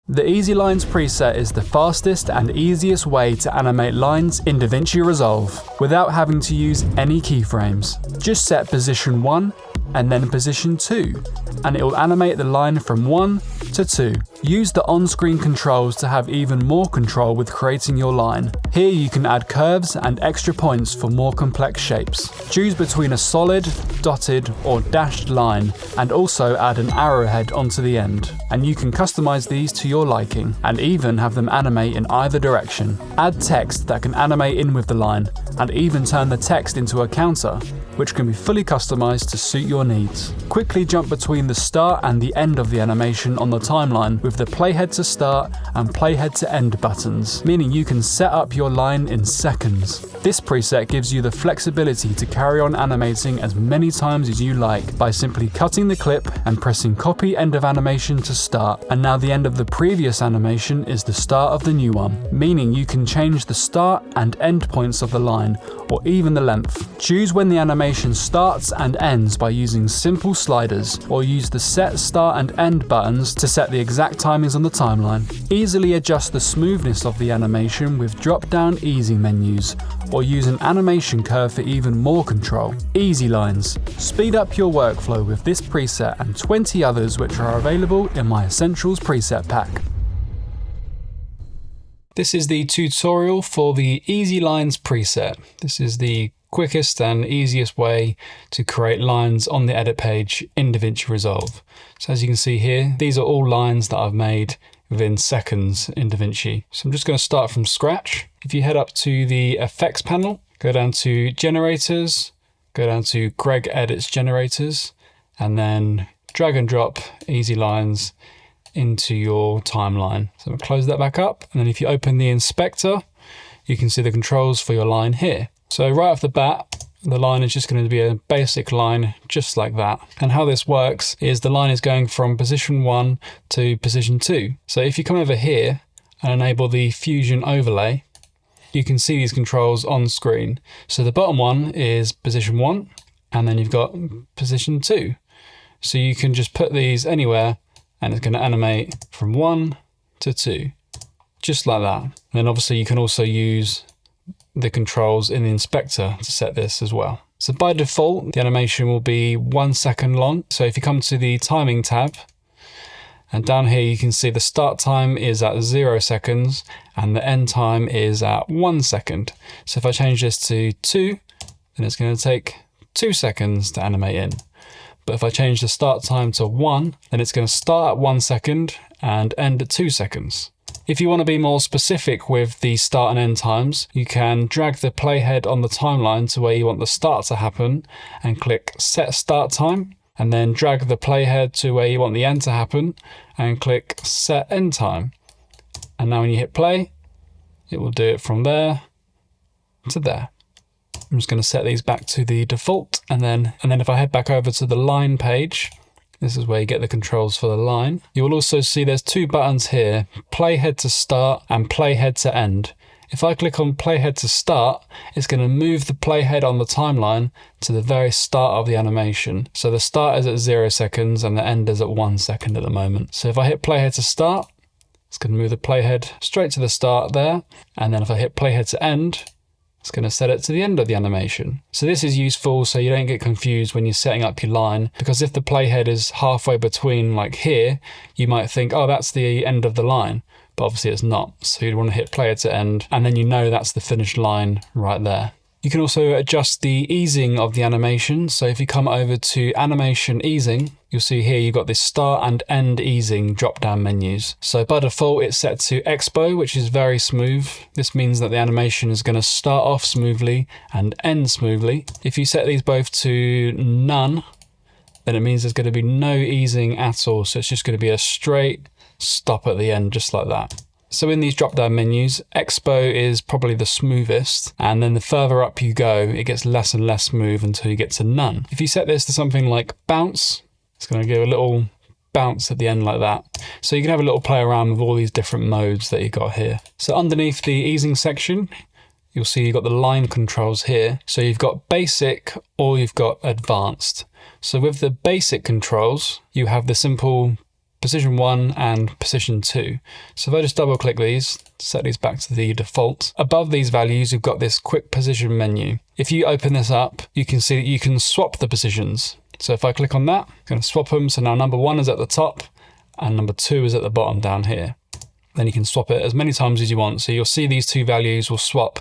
The Easy Lines preset is the fastest and easiest way to animate lines in Davinci Resolve without having to use any keyframes. Just set position 1 and then position 2, and it will animate the line from 1 to 2. Use the on-screen controls to have even more control with creating your line. Here you can add curves and extra points for more complex shapes. Choose between a solid, dotted or dashed line, and also add an arrowhead onto the end. And you can customize these to your liking and even have them animate in either direction. Add text that can animate in with the line, and even turn the text into a counter, which can be fully customized to suit your needs. Quickly jump between the start and the end of the animation on the timeline with the playhead to start and playhead to end buttons, meaning you can set up your line in seconds. This preset gives you the flexibility to carry on animating as many times as you like by simply cutting the clip and pressing copy end of animation to start. And now the end of the previous animation is the start of the new one, meaning you can change the start and end points of the line, or even the length. Choose when the animation starts and ends by using simple sliders, or use the set start and end buttons to set the exact timings on the timeline. Easily adjust the smoothness of the animation with drop-down easing menus, or use an animation curve for even more control. Easy Lines. Speed up your workflow with this preset and 20 others which are available in my Essentials preset pack. This is the tutorial for the Easy Lines preset. This is the quickest and easiest way to create lines on the edit page in Davinci Resolve. So as you can see here, these are all lines that I've made within seconds in Davinci. So I'm just going to start from scratch. If you head up to the effects panel, go down to generators, go down to Greg Edits Generators, and then drag and drop Easy Lines into your timeline. So we'll close that back up, and then if you open the inspector, you can see the controls for your line here. So right off the bat, the line is just going to be a basic line just like that. And how this works is the line is going from position 1 to position 2. So if you come over here and enable the fusion overlay, you can see these controls on screen. So the bottom one is position 1, and then you've got position 2. So you can just put these anywhere and it's going to animate from 1 to 2, just like that. And then obviously you can also use the controls in the inspector to set this as well. So by default, the animation will be 1 second long. So if you come to the timing tab, and down here you can see the start time is at 0 seconds and the end time is at 1 second. So if I change this to 2, then it's going to take 2 seconds to animate in. But if I change the start time to 1, then it's going to start at 1 second and end at 2 seconds. If you want to be more specific with the start and end times, you can drag the playhead on the timeline to where you want the start to happen and click Set Start Time, and then drag the playhead to where you want the end to happen and click Set End Time. And now when you hit play, it will do it from there to there. I'm just going to set these back to the default, and then if I head back over to the line page, this is where you get the controls for the line. You will also see there's 2 buttons here, playhead to start and playhead to end. If I click on playhead to start, it's going to move the playhead on the timeline to the very start of the animation. So the start is at 0 seconds and the end is at 1 second at the moment. So if I hit playhead to start, it's going to move the playhead straight to the start there. And then if I hit playhead to end, it's going to set it to the end of the animation. So this is useful so you don't get confused when you're setting up your line, because if the playhead is halfway between, like here, you might think, oh, that's the end of the line, but obviously it's not. So you'd want to hit playhead to end, and then you know that's the finished line right there. You can also adjust the easing of the animation. So if you come over to animation easing, you'll see here you've got this start and end easing drop-down menus. So by default, it's set to Expo, which is very smooth. This means that the animation is going to start off smoothly and end smoothly. If you set these both to none, then it means there's going to be no easing at all. So it's just going to be a straight stop at the end, just like that. So in these drop-down menus, Expo is probably the smoothest, and then the further up you go, it gets less and less smooth until you get to none. If you set this to something like Bounce, it's going to give a little bounce at the end like that. So you can have a little play around with all these different modes that you've got here. So underneath the easing section, you'll see you've got the line controls here. So you've got basic or you've got advanced. So with the basic controls, you have the simple position 1 and position 2. So if I just double click these, set these back to the default, above these values you've got this quick position menu. If you open this up, you can see that you can swap the positions. So if I click on that, I'm going to swap them. So now number 1 is at the top and number 2 is at the bottom down here. Then you can swap it as many times as you want. So you'll see these two values will swap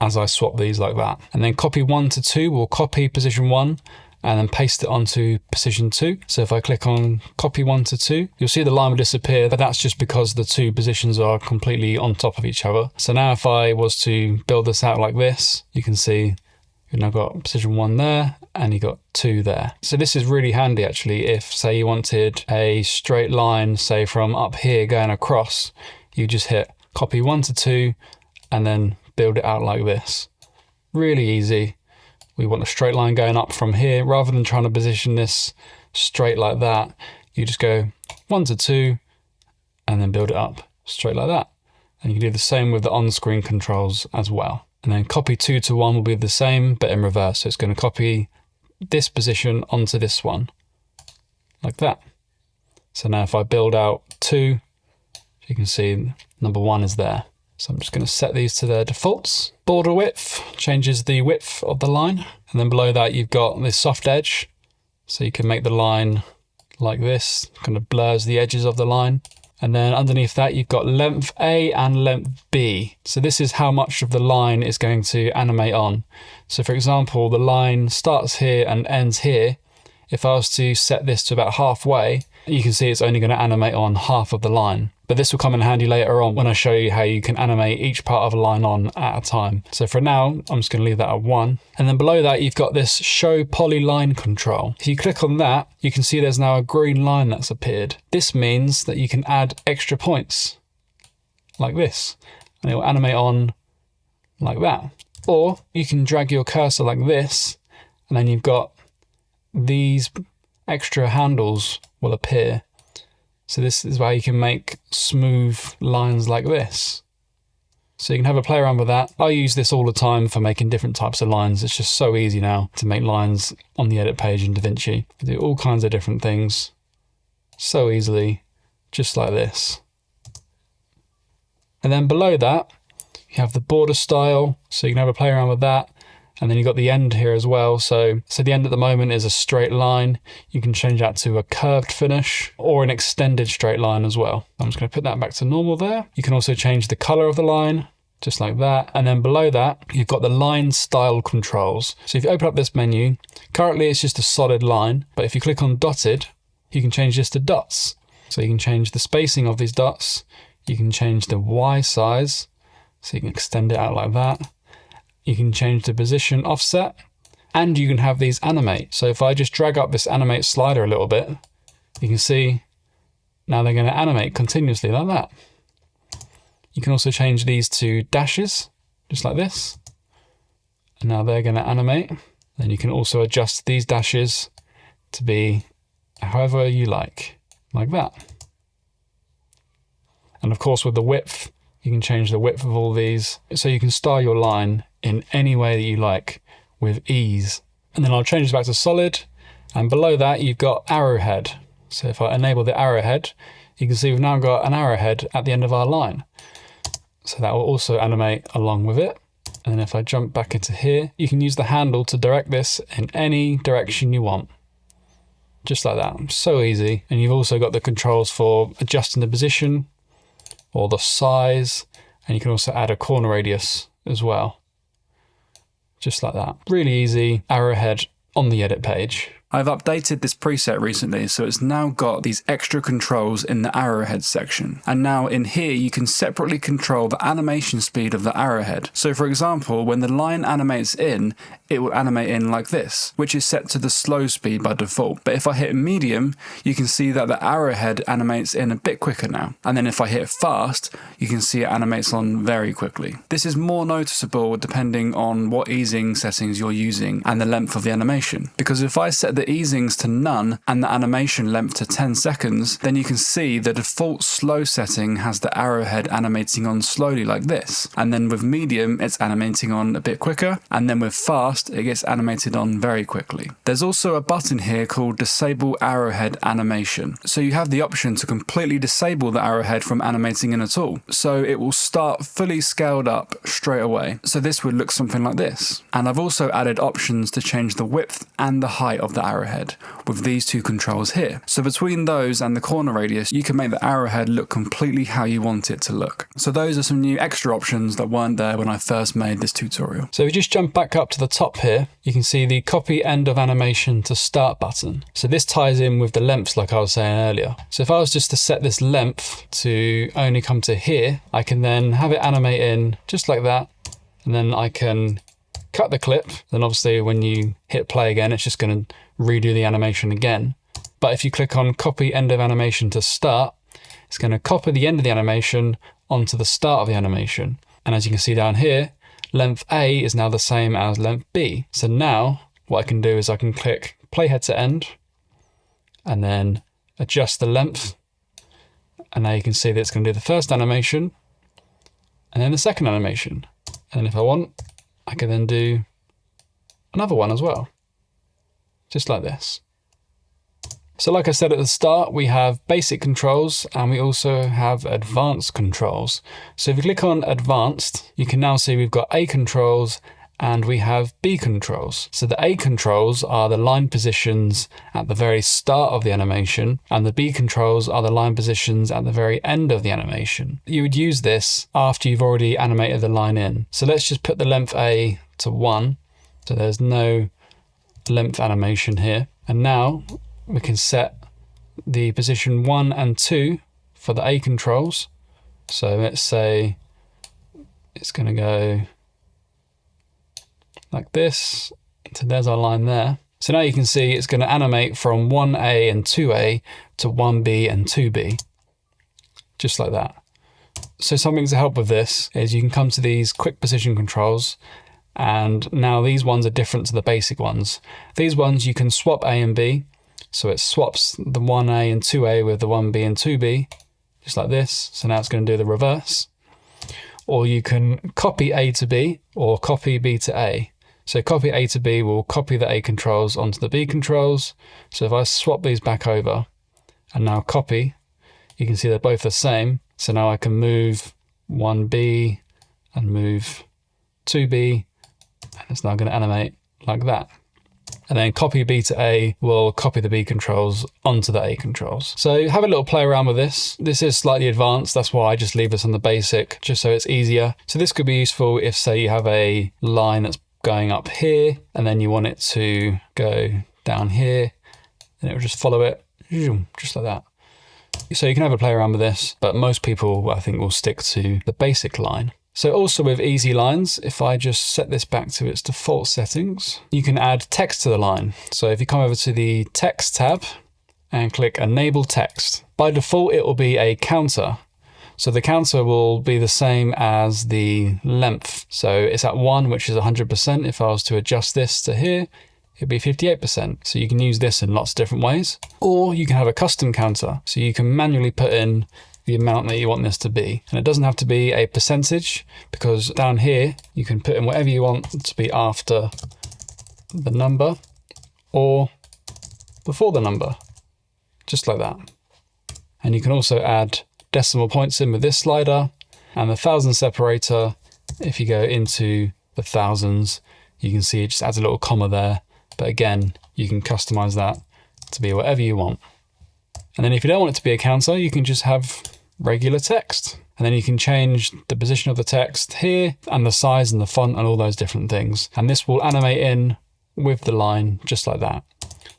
as I swap these like that. And then copy 1 to 2 will copy position 1 and then paste it onto position 2. So if I click on copy 1 to 2, you'll see the line will disappear, but that's just because the two positions are completely on top of each other. So now if I was to build this out like this, you can see you've now got position 1 there and you got 2 there. So this is really handy actually if, say, you wanted a straight line, say from up here going across, you just hit copy 1 to 2 and then build it out like this. Really easy. We want a straight line going up from here. Rather than trying to position this straight like that, you just go 1 to 2 and then build it up straight like that. And you can do the same with the on-screen controls as well. And then copy 2 to 1 will be the same, but in reverse. So it's going to copy this position onto this one, like that. So now if I build out 2, you can see number 1 is there. So I'm just going to set these to their defaults. Border width changes the width of the line. And then below that, you've got this soft edge. So you can make the line like this, kind of blurs the edges of the line. And then underneath that, you've got length A and length B. So this is how much of the line is going to animate on. So for example, the line starts here and ends here. If I was to set this to about halfway, you can see it's only going to animate on half of the line. But this will come in handy later on when I show you how you can animate each part of a line on at a time. So for now, I'm just going to leave that at 1. And then below that, you've got this show polyline control. If you click on that, you can see there's now a green line that's appeared. This means that you can add extra points like this, and it will animate on like that. Or you can drag your cursor like this, and then you've got these extra handles will appear. So this is why you can make smooth lines like this. So you can have a play around with that. I use this all the time for making different types of lines. It's just so easy now to make lines on the edit page in Davinci. You do all kinds of different things so easily, just like this. And then below that, you have the border style. So you can have a play around with that. And then you've got the end here as well. So the end at the moment is a straight line. You can change that to a curved finish or an extended straight line as well. I'm just going to put that back to normal there. You can also change the color of the line, just like that. And then below that, you've got the line style controls. So if you open up this menu, currently it's just a solid line. But if you click on dotted, you can change this to dots. So you can change the spacing of these dots. You can change the Y size. So you can extend it out like that. You can change the position offset, and you can have these animate. So if I just drag up this animate slider a little bit, you can see now they're going to animate continuously like that. You can also change these to dashes, just like this. And now they're going to animate. Then you can also adjust these dashes to be however you like that. And of course with the width, you can change the width of all these. So you can style your line in any way that you like with ease. And then I'll change this back to solid. And below that, you've got arrowhead. So if I enable the arrowhead, you can see we've now got an arrowhead at the end of our line. So that will also animate along with it. And then if I jump back into here, you can use the handle to direct this in any direction you want. Just like that, so easy. And you've also got the controls for adjusting the position or the size. And you can also add a corner radius as well. Just like that. Really easy arrowhead on the edit page. I've updated this preset recently, so it's now got these extra controls in the arrowhead section. And now in here, you can separately control the animation speed of the arrowhead. So for example, when the line animates in, it will animate in like this, which is set to the slow speed by default. But if I hit medium, you can see that the arrowhead animates in a bit quicker now. And then if I hit fast, you can see it animates on very quickly. This is more noticeable depending on what easing settings you're using and the length of the animation. Because if I set the easings to none and the animation length to 10 seconds, then you can see the default slow setting has the arrowhead animating on slowly like this. And then with medium, it's animating on a bit quicker. And then with fast, it gets animated on very quickly. There's also a button here called Disable Arrowhead Animation. So you have the option to completely disable the arrowhead from animating in at all. So it will start fully scaled up straight away. So this would look something like this. And I've also added options to change the width and the height of the arrowhead with these two controls here. So between those and the corner radius, you can make the arrowhead look completely how you want it to look. So those are some new extra options that weren't there when I first made this tutorial. So if you just jump back up to the top here, you can see the copy end of animation to start button. So this ties in with the lengths like I was saying earlier. So if I was just to set this length to only come to here, I can then have it animate in just like that. And then I can cut the clip. Then obviously when you hit play again, it's just going to redo the animation again. But if you click on copy end of animation to start, it's going to copy the end of the animation onto the start of the animation. And as you can see down here, length A is now the same as length B. So now what I can do is I can click playhead to end and then adjust the length. And now you can see that it's going to do the first animation and then the second animation. And if I want, I can then do another one as well, just like this. So like I said at the start, we have basic controls and we also have advanced controls. So if you click on advanced, you can now see we've got A controls and we have B controls. So the A controls are the line positions at the very start of the animation, and the B controls are the line positions at the very end of the animation. You would use this after you've already animated the line in. So let's just put the length A to 1. So there's no length animation here. And now we can set the position 1 and 2 for the A controls. So let's say it's going to go like this. So there's our line there. So now you can see it's going to animate from 1A and 2A to 1B and 2B, just like that. So something to help with this is you can come to these quick position controls, and now these ones are different to the basic ones. These ones you can swap A and B, so it swaps the 1A and 2A with the 1B and 2B, just like this. So now it's going to do the reverse. Or you can copy A to B or copy B to A. So copy A to B will copy the A controls onto the B controls. So if I swap these back over and now copy, you can see they're both the same. So now I can move 1B and move 2B, and it's now going to animate like that. And then copy B to A will copy the B controls onto the A controls. So have a little play around with this. This is slightly advanced, that's why I just leave this on the basic, just so it's easier. So this could be useful if, say, you have a line that's going up here, and then you want it to go down here, and it will just follow it, just like that. So you can have a play around with this, but most people, I think, will stick to the basic line. So also with easy lines, if I just set this back to its default settings, you can add text to the line. So if you come over to the text tab and click enable text, by default, it will be a counter. So the counter will be the same as the length. So it's at 1, which is 100%. If I was to adjust this to here, it'd be 58%. So you can use this in lots of different ways. Or you can have a custom counter. So you can manually put in the amount that you want this to be. And it doesn't have to be a percentage, because down here, you can put in whatever you want to be after the number or before the number, just like that. And you can also add decimal points in with this slider, and the thousand separator, if you go into the thousands, you can see it just adds a little comma there. But again, you can customize that to be whatever you want. And then if you don't want it to be a counter, you can just have regular text. And then you can change the position of the text here and the size and the font and all those different things. And this will animate in with the line just like that.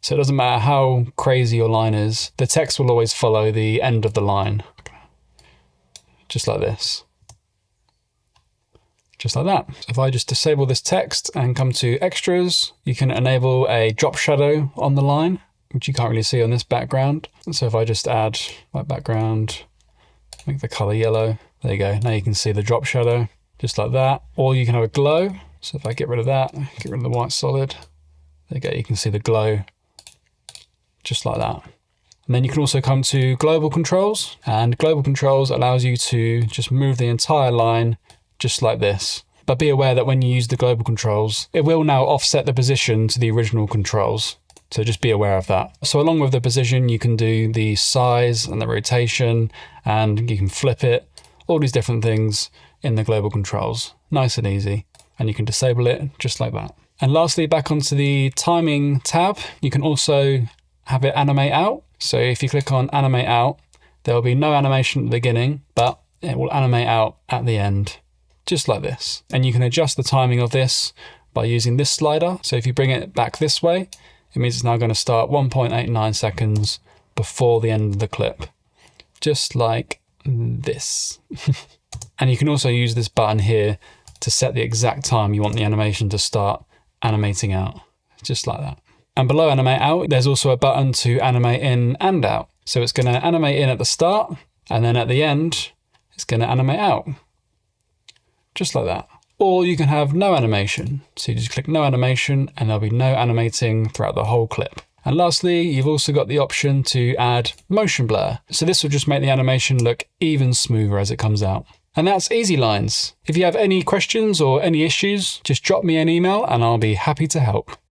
So it doesn't matter how crazy your line is, the text will always follow the end of the line. Just like this. Just like that. So if I just disable this text and come to extras, you can enable a drop shadow on the line, which you can't really see on this background. So if I just add white background, make the color yellow, there you go. Now you can see the drop shadow, just like that. Or you can have a glow. So if I get rid of that, get rid of the white solid, there you go, you can see the glow just like that. And then you can also come to global controls, and global controls allows you to just move the entire line just like this. But be aware that when you use the global controls, it will now offset the position to the original controls. So just be aware of that. So along with the position, you can do the size and the rotation, and you can flip it, all these different things in the global controls. Nice and easy. And you can disable it just like that. And lastly, back onto the timing tab, you can also have it animate out. So if you click on animate out, there will be no animation at the beginning, but it will animate out at the end, just like this. And you can adjust the timing of this by using this slider. So if you bring it back this way, it means it's now going to start 1.89 seconds before the end of the clip, just like this. And you can also use this button here to set the exact time you want the animation to start animating out, just like that. And below animate out, there's also a button to animate in and out. So it's going to animate in at the start, and then at the end, it's going to animate out, just like that. Or you can have no animation. So you just click no animation and there'll be no animating throughout the whole clip. And lastly, you've also got the option to add motion blur. So this will just make the animation look even smoother as it comes out. And that's Easy Lines. If you have any questions or any issues, just drop me an email and I'll be happy to help.